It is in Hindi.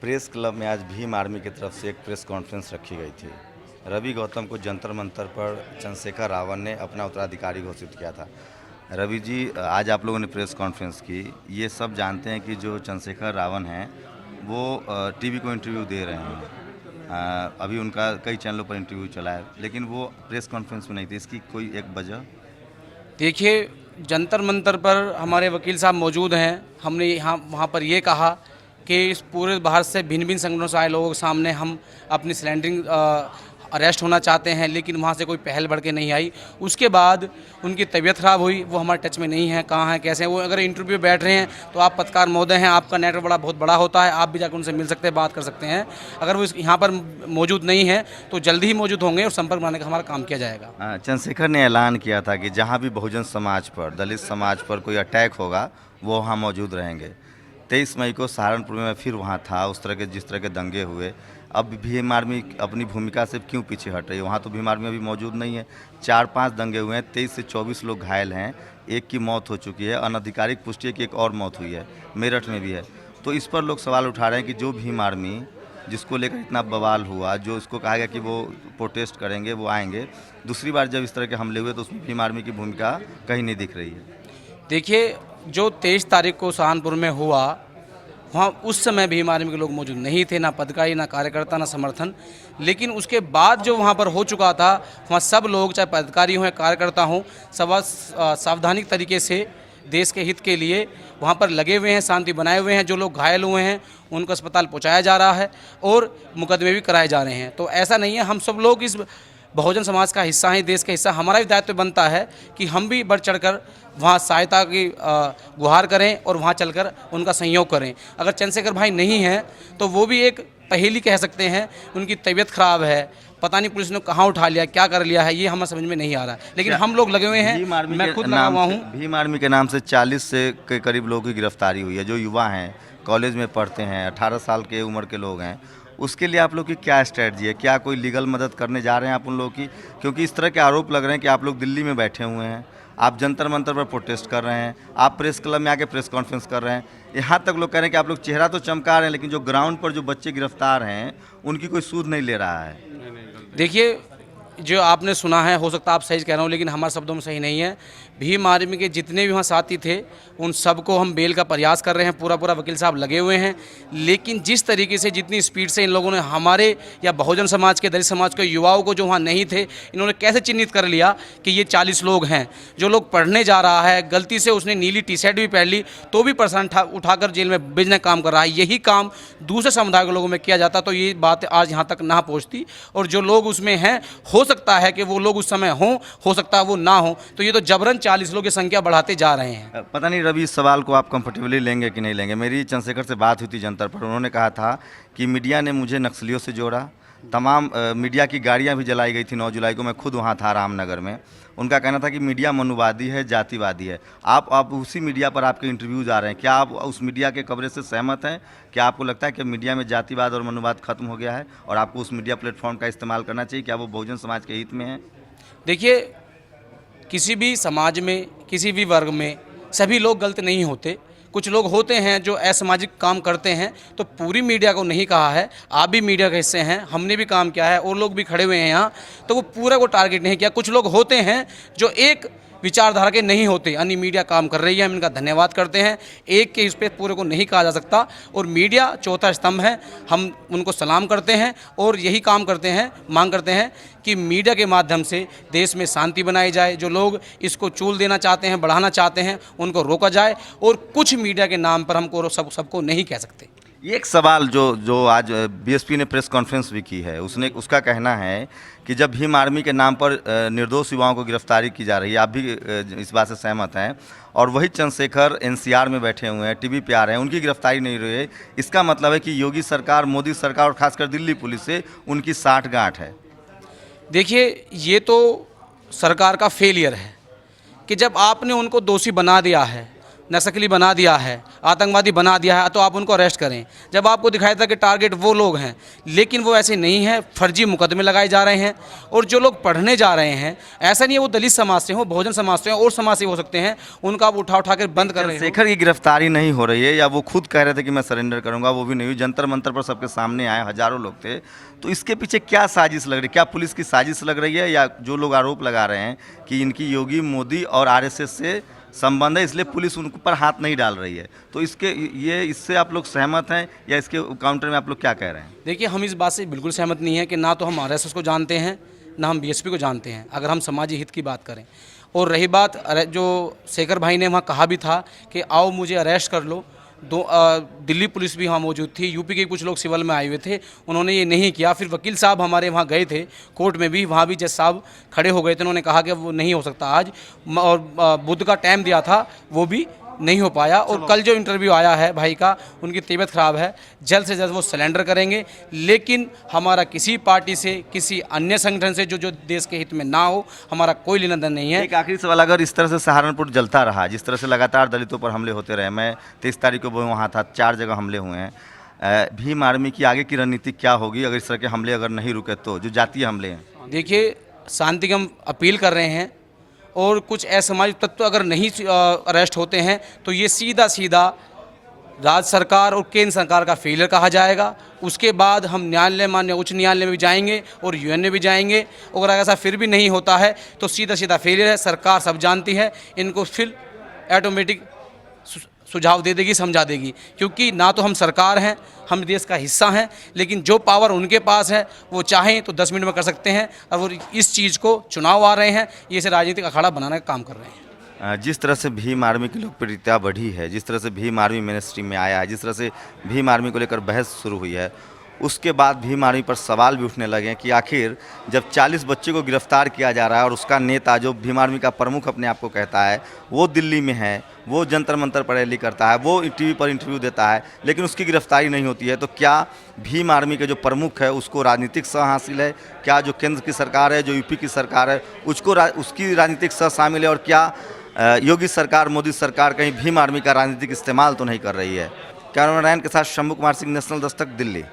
प्रेस क्लब में आज भीम आर्मी की तरफ से एक प्रेस कॉन्फ्रेंस रखी गई थी। रवि गौतम को जंतर मंतर पर चंद्रशेखर रावण ने अपना उत्तराधिकारी घोषित किया था। रवि जी, आज आप लोगों ने प्रेस कॉन्फ्रेंस की। ये सब जानते हैं कि जो चंद्रशेखर रावण हैं वो टीवी को इंटरव्यू दे रहे हैं। अभी उनका कई चैनलों पर इंटरव्यू चला है, लेकिन वो प्रेस कॉन्फ्रेंस में नहीं थे। इसकी कोई एक वजह? देखिए, जंतर मंतर पर हमारे वकील साहब मौजूद हैं। हमने यहाँ वहाँ पर ये कहा कि इस पूरे बाहर से भिन्न भिन्न संगठनों से आए लोगों के सामने हम अपनी सिलेंडरिंग अरेस्ट होना चाहते हैं, लेकिन वहाँ से कोई पहल बढ़ के नहीं आई। उसके बाद उनकी तबीयत ख़राब हुई, वो हमारे टच में नहीं है, कहाँ हैं कैसे हैं। वो अगर इंटरव्यू बैठ रहे हैं तो आप पत्रकार महोदय हैं, आपका नेटवर्क बहुत बड़ा होता है, आप भी जाकर उनसे मिल सकते हैं, बात कर सकते हैं। अगर वो यहाँ पर मौजूद नहीं है तो जल्दी ही मौजूद होंगे और संपर्क बनाने का हमारा काम किया जाएगा। चंद्रशेखर ने ऐलान किया था कि जहाँ भी बहुजन समाज पर, दलित समाज पर कोई अटैक होगा वो वहाँ मौजूद रहेंगे। 23 मई को सहारनपुर में फिर वहाँ था, उस तरह के जिस तरह के दंगे हुए। अब भीम आर्मी अपनी भूमिका से क्यों पीछे हट रही है? वहाँ तो भीम आर्मी अभी मौजूद नहीं है। 4-5 दंगे हुए हैं, 23 से 24 लोग घायल हैं, एक की मौत हो चुकी है। अनधिकारिक पुष्टि है कि एक और मौत हुई है, मेरठ में भी है। तो इस पर लोग सवाल उठा रहे हैं कि जो भीम आर्मी जिसको लेकर इतना बवाल हुआ, जो इसको कहा गया कि वो प्रोटेस्ट करेंगे, वो आएंगे, दूसरी बार जब इस तरह के हमले हुए तो उसमें भीम आर्मी की भूमिका कहीं नहीं दिख रही है। देखिए, जो 23 तारीख को सहारनपुर में हुआ, वहाँ उस समय भीम आर्मी के लोग मौजूद नहीं थे, ना पदाधिकारी, ना कार्यकर्ता, ना समर्थन। लेकिन उसके बाद जो वहाँ पर हो चुका था, वहाँ सब लोग, चाहे पदाधिकारी हों या कार्यकर्ता हों, सब सावधानिक तरीके से देश के हित के लिए वहाँ पर लगे हुए हैं, शांति बनाए हुए हैं। जो लोग घायल हुए हैं उनको अस्पताल पहुँचाया जा रहा है और मुकदमे भी कराए जा रहे हैं। तो ऐसा नहीं है, हम सब लोग इस बहुजन समाज का हिस्सा हैं, देश का हिस्सा। हमारा भी दायित्व बनता है कि हम भी बढ़ चढ़कर वहाँ सहायता की गुहार करें और वहाँ चलकर उनका सहयोग करें। अगर चंद्रशेखर भाई नहीं हैं तो वो भी एक पहेली कह सकते हैं। उनकी तबीयत ख़राब है, पता नहीं पुलिस ने कहाँ उठा लिया, क्या कर लिया है, ये हमें समझ में नहीं आ रहा है। लेकिन हम लोग लगे हुए हैं, मैं खुद लगा हुआ हूँ। भीम आर्मी के नाम से 40 से के करीब लोगों की गिरफ्तारी हुई है, जो युवा हैं, कॉलेज में पढ़ते हैं, 18 साल के उम्र के लोग हैं। उसके लिए आप लोग की क्या स्ट्रेटजी है? क्या कोई लीगल मदद करने जा रहे हैं आप उन लोगों की? क्योंकि इस तरह के आरोप लग रहे हैं कि आप लोग दिल्ली में बैठे हुए हैं, आप जंतर मंतर पर प्रोटेस्ट कर रहे हैं, आप प्रेस क्लब में आके प्रेस कॉन्फ्रेंस कर रहे हैं। यहाँ तक लोग कह रहे हैं कि आप लोग चेहरा तो चमका रहे हैं, लेकिन जो ग्राउंड पर जो बच्चे गिरफ्तार हैं उनकी कोई सूद नहीं ले रहा है। देखिए, जो आपने सुना है, हो सकता है आप सही कह रहा हूँ, लेकिन हमारे शब्दों में सही नहीं है। भीम आर्मी के जितने भी वहाँ साथी थे उन सबको हम बेल का प्रयास कर रहे हैं, पूरा वकील साहब लगे हुए हैं। लेकिन जिस तरीके से, जितनी स्पीड से इन लोगों ने हमारे या बहुजन समाज के, दलित समाज के युवाओं को जो वहाँ नहीं थे, इन्होंने कैसे चिन्हित कर लिया कि ये 40 लोग हैं। जो लोग पढ़ने जा रहा है, गलती से उसने नीली टी-शर्ट भी पहन ली तो भी प्रशासन उठाकर जेल में भेजने का काम कर रहा है। यही काम दूसरे समुदाय के लोगों में किया जाता तो ये बात आज यहाँ तक ना पहुँचती। और जो लोग उसमें हैं, हो सकता है कि वो लोग उस समय हों, हो सकता है वो ना हो। तो ये तो जबरन 40 लोग की संख्या बढ़ाते जा रहे हैं। पता नहीं रवि, इस सवाल को आप कंफर्टेबली लेंगे कि नहीं लेंगे। मेरी चंद्रशेखर से बात हुई थी जंतर पर, उन्होंने कहा था कि मीडिया ने मुझे नक्सलियों से जोड़ा। तमाम मीडिया की गाड़ियां भी जलाई गई थी 9 जुलाई को, मैं खुद वहां था रामनगर में। उनका कहना था कि मीडिया मनुवादी है, जातिवादी है। आप उसी मीडिया पर आपके इंटरव्यूज आ रहे हैं, क्या आप उस मीडिया के कवरेज से सहमत हैं? क्या आपको लगता है कि मीडिया में जातिवाद और मनुवाद खत्म हो गया है और आपको उस मीडिया प्लेटफॉर्म का इस्तेमाल करना चाहिए? क्या वो बहुजन समाज के हित में है? देखिए, किसी भी समाज में, किसी भी वर्ग में सभी लोग गलत नहीं होते। कुछ लोग होते हैं जो असामाजिक काम करते हैं, तो पूरी मीडिया को नहीं कहा है। आप भी मीडिया के हिस्से हैं, हमने भी काम किया है और लोग भी खड़े हुए हैं यहाँ, तो वो पूरा को टारगेट नहीं किया। कुछ लोग होते हैं जो एक विचारधारा के नहीं होते, अन्य मीडिया काम कर रही है, हम इनका धन्यवाद करते हैं। एक के इस पे पूरे को नहीं कहा जा सकता और मीडिया चौथा स्तंभ है, हम उनको सलाम करते हैं और यही काम करते हैं, मांग करते हैं कि मीडिया के माध्यम से देश में शांति बनाई जाए। जो लोग इसको चूल देना चाहते हैं, बढ़ाना चाहते हैं, उनको रोका जाए। और कुछ मीडिया के नाम पर हमको सबको नहीं कह सकते। एक सवाल जो आज बीएसपी ने प्रेस कॉन्फ्रेंस भी की है, उसका कहना है कि जब भीम आर्मी के नाम पर निर्दोष युवाओं को गिरफ्तारी की जा रही है, आप भी इस बात से सहमत हैं, और वही चंद्रशेखर एनसीआर में बैठे हुए हैं, टीवी पे आ रहे हैं, उनकी गिरफ्तारी नहीं हुई है। इसका मतलब है कि योगी सरकार, मोदी सरकार और खासकर दिल्ली पुलिस से उनकी साठगांठ है। देखिए, ये तो सरकार का फेलियर है कि जब आपने उनको दोषी बना दिया है, नक्सली बना दिया है, आतंकवादी बना दिया है, तो आप उनको अरेस्ट करें। जब आपको दिखाया था कि टारगेट वो लोग हैं, लेकिन वो ऐसे नहीं है, फर्जी मुकदमे लगाए जा रहे हैं। और जो लोग पढ़ने जा रहे हैं, ऐसा नहीं है वो दलित समाज से हो, बहुजन समाज से हो, और समाज से हो सकते हैं, उनका आप उठा उठा कर बंद कर रहे हैं। शेखर की गिरफ्तारी नहीं हो रही है, या वो खुद कह रहे थे कि मैं सरेंडर करूंगा, वो भी नहीं हुई। जंतर मंतर पर सबके सामने आए, हजारों लोग थे। तो इसके पीछे क्या साजिश लग रही है? क्या पुलिस की साजिश लग रही है, या जो लोग आरोप लगा रहे हैं कि इनकी योगी, मोदी और आरएसएस से संबंध है, इसलिए पुलिस उन पर हाथ नहीं डाल रही है? तो इससे आप लोग सहमत हैं, या इसके काउंटर में आप लोग क्या कह रहे हैं? देखिए, हम इस बात से बिल्कुल सहमत नहीं है कि ना तो हम आरएसएस को जानते हैं, ना हम बीएसपी को जानते हैं, अगर हम समाजी हित की बात करें। और रही बात जो शेखर भाई ने वहाँ कहा भी था कि आओ मुझे अरेस्ट कर लो, दिल्ली पुलिस भी वहाँ मौजूद थी, यूपी के कुछ लोग सिविल में आए हुए थे, उन्होंने ये नहीं किया। फिर वकील साहब हमारे वहाँ गए थे कोर्ट में भी, वहाँ भी जज साहब खड़े हो गए थे, उन्होंने कहा कि वो नहीं हो सकता आज, और बुध का टाइम दिया था, वो भी नहीं हो पाया। और कल जो इंटरव्यू आया है भाई का, उनकी तबीयत ख़राब है, जल्द से जल्द वो सरेंडर करेंगे। लेकिन हमारा किसी पार्टी से, किसी अन्य संगठन से जो देश के हित में ना हो, हमारा कोई लेना देना नहीं है। एक आखिरी सवाल, अगर इस तरह से सहारनपुर जलता रहा, जिस तरह से लगातार दलितों पर हमले होते रहे, मैं 23 तारीख को वहाँ था, 4 जगह हमले हुए हैं, भीम आर्मी की आगे की रणनीति क्या होगी अगर इस तरह के हमले अगर नहीं रुके तो, जो जातीय हमले हैं? देखिए, शांति की हम अपील कर रहे हैं, और कुछ असामाजिक तत्व अगर नहीं अरेस्ट होते हैं तो ये सीधा सीधा राज्य सरकार और केंद्र सरकार का फेलियर कहा जाएगा। उसके बाद हम न्यायालय, माननीय उच्च न्यायालय में भी जाएंगे और यूएन में भी जाएंगे। अगर ऐसा फिर भी नहीं होता है तो सीधा सीधा फेलियर है। सरकार सब जानती है, इनको फिर ऑटोमेटिक सुझाव दे देगी, समझा देगी, क्योंकि ना तो हम सरकार हैं, हम देश का हिस्सा हैं, लेकिन जो पावर उनके पास है वो चाहें तो 10 मिनट में कर सकते हैं। और वो इस चीज़ को, चुनाव आ रहे हैं, ये इसे राजनीतिक अखाड़ा बनाने का काम कर रहे हैं। जिस तरह से भीम आर्मी की लोकप्रियता बढ़ी है, जिस तरह से भीम आर्मी मेन स्ट्रीम में आया है, जिस तरह से भीम आर्मी को लेकर बहस शुरू हुई है, उसके बाद भीम आर्मी पर सवाल भी उठने लगे हैं कि आखिर जब 40 बच्चे को गिरफ्तार किया जा रहा है और उसका नेता, जो भीम आर्मी का प्रमुख अपने आप को कहता है, वो दिल्ली में है, वो जंतर मंतर पर रैली करता है, वो टीवी पर इंटरव्यू देता है, लेकिन उसकी गिरफ्तारी नहीं होती है, तो क्या भीम आर्मी के जो प्रमुख है उसको राजनीतिक सह हासिल है? क्या जो केंद्र की सरकार है, जो यूपी की सरकार है, उसकी राजनीतिक सह शामिल है? और क्या योगी सरकार, मोदी सरकार कहीं भीम आर्मी का राजनीतिक इस्तेमाल तो नहीं कर रही है? कैमरामैन के साथ शंभू कुमार सिंह, नेशनल दस्तक, दिल्ली।